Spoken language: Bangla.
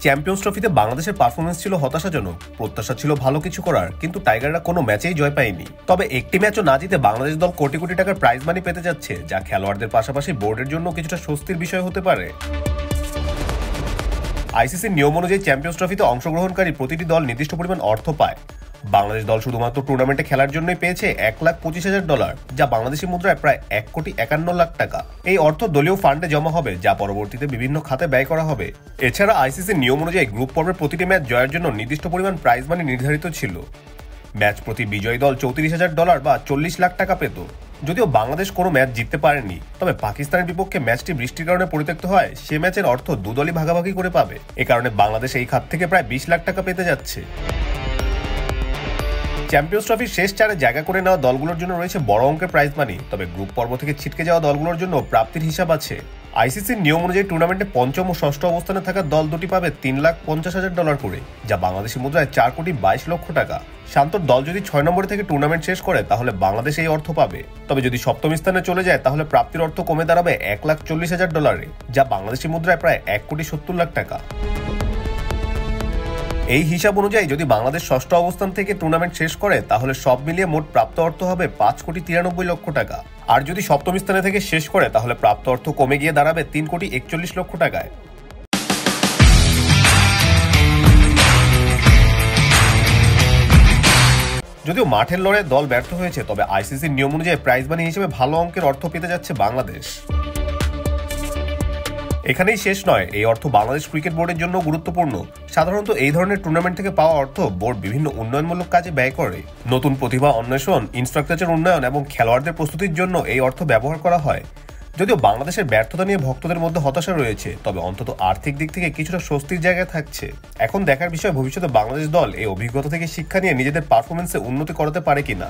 চ্যাম্পিয়ন্স ট্রফিতে বাংলাদেশের পারফরমেন্স ছিল হতাশাজনক। প্রত্যাশা ছিল ভালো কিছু করার, কিন্তু টাইগাররা কোনো ম্যাচেই জয় পায়নি। তবে একটি ম্যাচও না জিতে বাংলাদেশ দল কোটি কোটি টাকার প্রাইজ মানি পেতে যাচ্ছে, যা খেলোয়াড়দের পাশাপাশি বোর্ডের জন্য কিছুটা স্বস্তির বিষয় হতে পারে। আইসিসির নিয়ম অনুযায়ী চ্যাম্পিয়ন্স ট্রফিতে অংশগ্রহণকারী প্রতিটি দল নির্দিষ্ট পরিমাণ অর্থ পায়। বাংলাদেশ দল শুধুমাত্র টুর্নামেন্টে খেলার জন্যই পেয়েছে $1,25,000, যা বাংলাদেশি মুদ্রায় প্রায় $1,51,00,000 টাকা। এই অর্থ দলীয় ফান্ডে জমা হবে, যা পরবর্তীতে বিভিন্ন খাতে ব্যয় করা হবে। এছাড়া আইসিসির নিয়ম অনুযায়ী গ্রুপ পর্বের প্রতিটি ম্যাচ জয়ের জন্য নির্দিষ্ট পরিমাণ প্রাইজ মানি নির্ধারিত ছিল। ম্যাচ প্রতি বিজয়ী দল $34,000 বা $40 লাখ টাকা পেত। যদিও বাংলাদেশ কোনো ম্যাচ জিততে পারেনি, তবে পাকিস্তানের বিপক্ষে ম্যাচটি বৃষ্টির কারণে পরিত্যক্ত হয় সে ম্যাচের অর্থ দুদলই ভাগাভাগি করে পাবে। এ কারণে বাংলাদেশ এই খাত থেকে প্রায় $20 লাখ টাকা পেতে যাচ্ছে। চ্যাম্পিয়ন্স ট্রফির শেষ চারে জায়গা করে নেওয়া দলগুলোর জন্য রয়েছে বড় অঙ্কের প্রাইজ মানি, তবে গ্রুপ পর্ব থেকে ছিটকে যাওয়া দলগুলোর জন্য প্রাপ্তির হিসাব আছে। আইসিসির নিয়ম অনুযায়ী টুর্নামেন্টে পঞ্চম ও ষষ্ঠ অবস্থানে থাকা দল দুটি পাবে $3,50,000 করে, যা বাংলাদেশি মুদ্রায় $4,22,00,000 টাকা। শান্তর দল যদি 6 নম্বরে থেকে টুর্নামেন্ট শেষ করে তাহলে বাংলাদেশ এই অর্থ পাবে। তবে যদি সপ্তম স্থানে চলে যায় তাহলে প্রাপ্তির অর্থ কমে দাঁড়াবে $1,40,000, যা বাংলাদেশি মুদ্রায় প্রায় $1,70,00,000 টাকা। এই হিসাব অনুযায়ী যদি বাংলাদেশ ষষ্ঠ অবস্থান থেকে টুর্নামেন্ট শেষ করে তাহলে সব মিলিয়ে মোট প্রাপ্ত অর্থ হবে $5,93,00,000 টাকা। আর যদি সপ্তম স্থানে থেকে শেষ করে তাহলে প্রাপ্ত অর্থ কমে গিয়ে দাঁড়াবে $3,41,00,000 টাকায়। যদিও মাঠের লড়াইয়ে দল ব্যর্থ হয়েছে, তবে আইসিসির নিয়ম অনুযায়ী প্রাইজ মানি হিসেবে ভালো অঙ্কের অর্থ পেতে যাচ্ছে বাংলাদেশ। এখানেই শেষ নয়, এই অর্থ বাংলাদেশ ক্রিকেট বোর্ডের জন্য গুরুত্বপূর্ণ। সাধারণত এই ধরনের টুর্নামেন্ট থেকে পাওয়া অর্থ বোর্ড বিভিন্ন উন্নয়নমূলক কাজে ব্যয় করে। নতুন প্রতিভা অন্বেষণ, ইনফ্রাস্ট্রাকচার উন্নয়ন এবং খেলোয়াড়দের প্রস্তুতির জন্য এই অর্থ ব্যবহার করা হয়। যদিও বাংলাদেশের ব্যর্থতা নিয়ে ভক্তদের মধ্যে হতাশা রয়েছে, তবে অন্তত আর্থিক দিক থেকে কিছুটা স্বস্তির জায়গায় থাকছে। এখন দেখার বিষয় ভবিষ্যতে বাংলাদেশ দল এই অভিজ্ঞতা থেকে শিক্ষা নিয়ে নিজেদের পারফরমেন্সে উন্নতি করাতে পারে কিনা।